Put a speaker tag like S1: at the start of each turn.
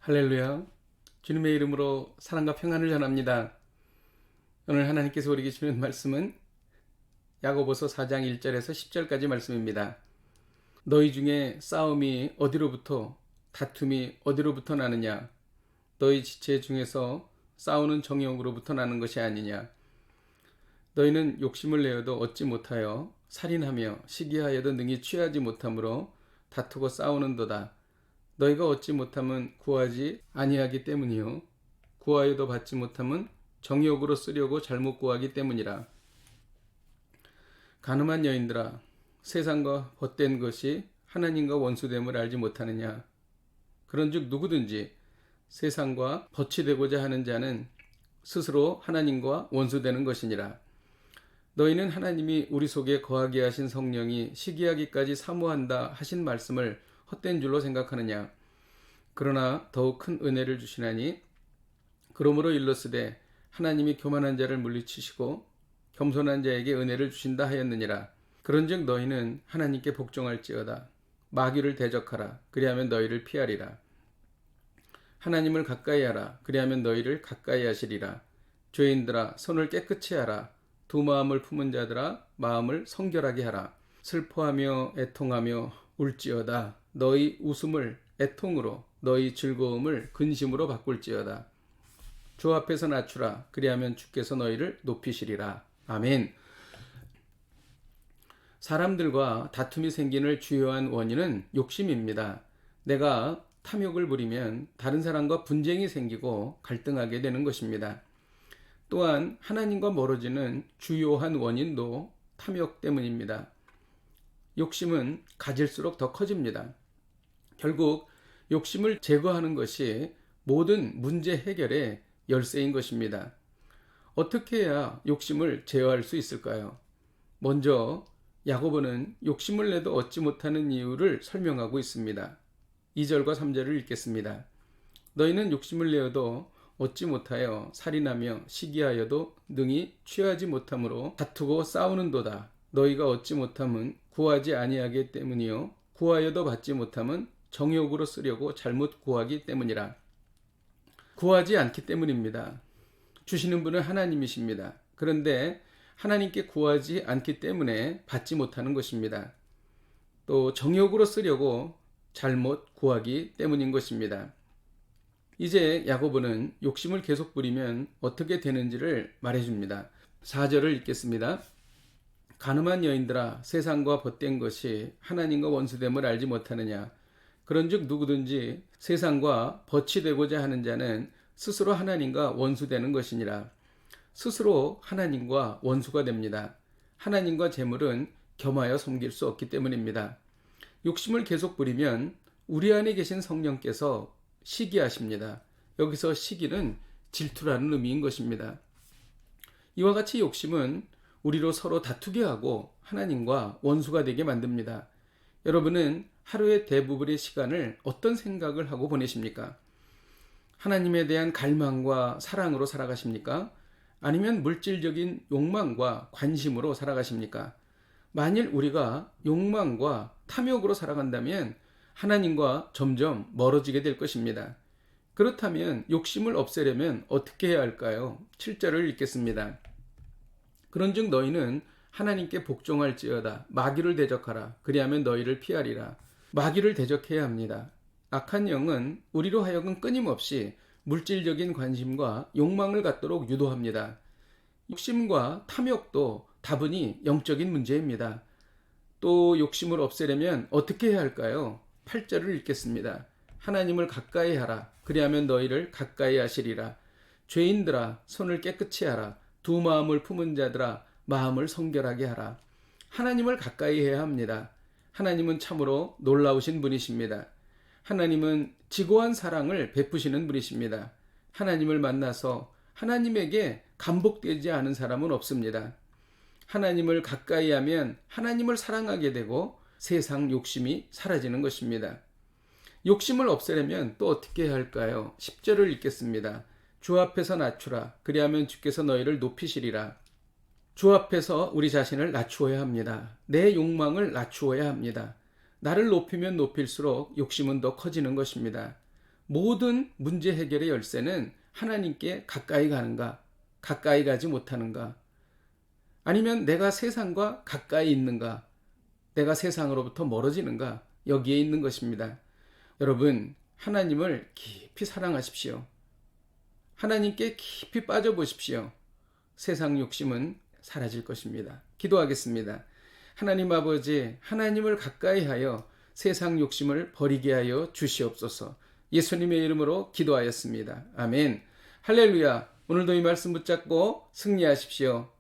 S1: 할렐루야. 주님의 이름으로 사랑과 평안을 전합니다. 오늘 하나님께서 우리에게 주는 말씀은 야고보서 4장 1절에서 10절까지 말씀입니다. 너희 중에 싸움이 어디로부터 다툼이 어디로부터 나느냐? 너희 지체 중에서 싸우는 정욕으로부터 나는 것이 아니냐? 너희는 욕심을 내어도 얻지 못하여 살인하며 시기하여도 능히 취하지 못함으로 다투고 싸우는도다. 너희가 얻지 못함은 구하지 아니하기 때문이요 구하여도 받지 못함은 정욕으로 쓰려고 잘못 구하기 때문이라. 간음한 여인들아, 세상과 벗된 것이 하나님과 원수됨을 알지 못하느냐? 그런즉 누구든지 세상과 벗이 되고자 하는 자는 스스로 하나님과 원수되는 것이니라. 너희는 하나님이 우리 속에 거하게 하신 성령이 시기하기까지 사모한다 하신 말씀을 헛된 줄로 생각하느냐? 그러나 더욱 큰 은혜를 주시나니 그러므로 일렀으되 하나님이 교만한 자를 물리치시고 겸손한 자에게 은혜를 주신다 하였느니라. 그런즉 너희는 하나님께 복종할지어다. 마귀를 대적하라. 그리하면 너희를 피하리라. 하나님을 가까이 하라. 그리하면 너희를 가까이 하시리라. 죄인들아, 손을 깨끗이 하라. 두 마음을 품은 자들아, 마음을 성결하게 하라. 슬퍼하며 애통하며 울지어다. 너희 웃음을 애통으로, 너희 즐거움을 근심으로 바꿀지어다. 주 앞에서 낮추라. 그리하면 주께서 너희를 높이시리라. 아멘. 사람들과 다툼이 생기는 주요한 원인은 욕심입니다. 내가 탐욕을 부리면 다른 사람과 분쟁이 생기고 갈등하게 되는 것입니다. 또한 하나님과 멀어지는 주요한 원인도 탐욕 때문입니다. 욕심은 가질수록 더 커집니다. 결국 욕심을 제거하는 것이 모든 문제 해결의 열쇠인 것입니다. 어떻게 해야 욕심을 제어할 수 있을까요? 먼저 야고보는 욕심을 내도 얻지 못하는 이유를 설명하고 있습니다. 2절과 3절을 읽겠습니다. 너희는 욕심을 내어도 얻지 못하여 살인하며 시기하여도 능히 취하지 못함으로 다투고 싸우는도다. 너희가 얻지 못함은 구하지 아니하기 때문이요 구하여도 받지 못함은 정욕으로 쓰려고 잘못 구하기 때문이라. 구하지 않기 때문입니다. 주시는 분은 하나님이십니다. 그런데 하나님께 구하지 않기 때문에 받지 못하는 것입니다. 또 정욕으로 쓰려고 잘못 구하기 때문인 것입니다. 이제 야고보는 욕심을 계속 부리면 어떻게 되는지를 말해줍니다. 4절을 읽겠습니다. 간음한 여인들아, 세상과 벗된 것이 하나님과 원수됨을 알지 못하느냐? 그런즉 누구든지 세상과 벗이 되고자 하는 자는 스스로 하나님과 원수되는 것이니라. 스스로 하나님과 원수가 됩니다. 하나님과 재물은 겸하여 섬길 수 없기 때문입니다. 욕심을 계속 부리면 우리 안에 계신 성령께서 시기하십니다. 여기서 시기는 질투라는 의미인 것입니다. 이와 같이 욕심은 우리로 서로 다투게 하고 하나님과 원수가 되게 만듭니다. 여러분은 하루의 대부분의 시간을 어떤 생각을 하고 보내십니까? 하나님에 대한 갈망과 사랑으로 살아가십니까? 아니면 물질적인 욕망과 관심으로 살아가십니까? 만일 우리가 욕망과 탐욕으로 살아간다면 하나님과 점점 멀어지게 될 것입니다. 그렇다면 욕심을 없애려면 어떻게 해야 할까요? 7절을 읽겠습니다. 그런즉 너희는 하나님께 복종할지어다. 마귀를 대적하라. 그리하면 너희를 피하리라. 마귀를 대적해야 합니다. 악한 영은 우리로 하여금 끊임없이 물질적인 관심과 욕망을 갖도록 유도합니다. 욕심과 탐욕도 다분히 영적인 문제입니다. 또 욕심을 없애려면 어떻게 해야 할까요? 8절을 읽겠습니다. 하나님을 가까이 하라. 그리하면 너희를 가까이 하시리라. 죄인들아, 손을 깨끗이 하라. 두 마음을 품은 자들아, 마음을 성결하게 하라. 하나님을 가까이 해야 합니다. 하나님은 참으로 놀라우신 분이십니다. 하나님은 지고한 사랑을 베푸시는 분이십니다. 하나님을 만나서 하나님에게 감복되지 않은 사람은 없습니다. 하나님을 가까이 하면 하나님을 사랑하게 되고 세상 욕심이 사라지는 것입니다. 욕심을 없애려면 또 어떻게 해야 할까요? 10절을 읽겠습니다. 주 앞에서 낮추라. 그리하면 주께서 너희를 높이시리라. 주 앞에서 우리 자신을 낮추어야 합니다. 내 욕망을 낮추어야 합니다. 나를 높이면 높일수록 욕심은 더 커지는 것입니다. 모든 문제 해결의 열쇠는 하나님께 가까이 가는가, 가까이 가지 못하는가, 아니면 내가 세상과 가까이 있는가, 내가 세상으로부터 멀어지는가, 여기에 있는 것입니다. 여러분, 하나님을 깊이 사랑하십시오. 하나님께 깊이 빠져보십시오. 세상 욕심은 사라질 것입니다. 기도하겠습니다. 하나님 아버지, 하나님을 가까이 하여 세상 욕심을 버리게 하여 주시옵소서. 예수님의 이름으로 기도하였습니다. 아멘. 할렐루야. 오늘도 이 말씀 붙잡고 승리하십시오.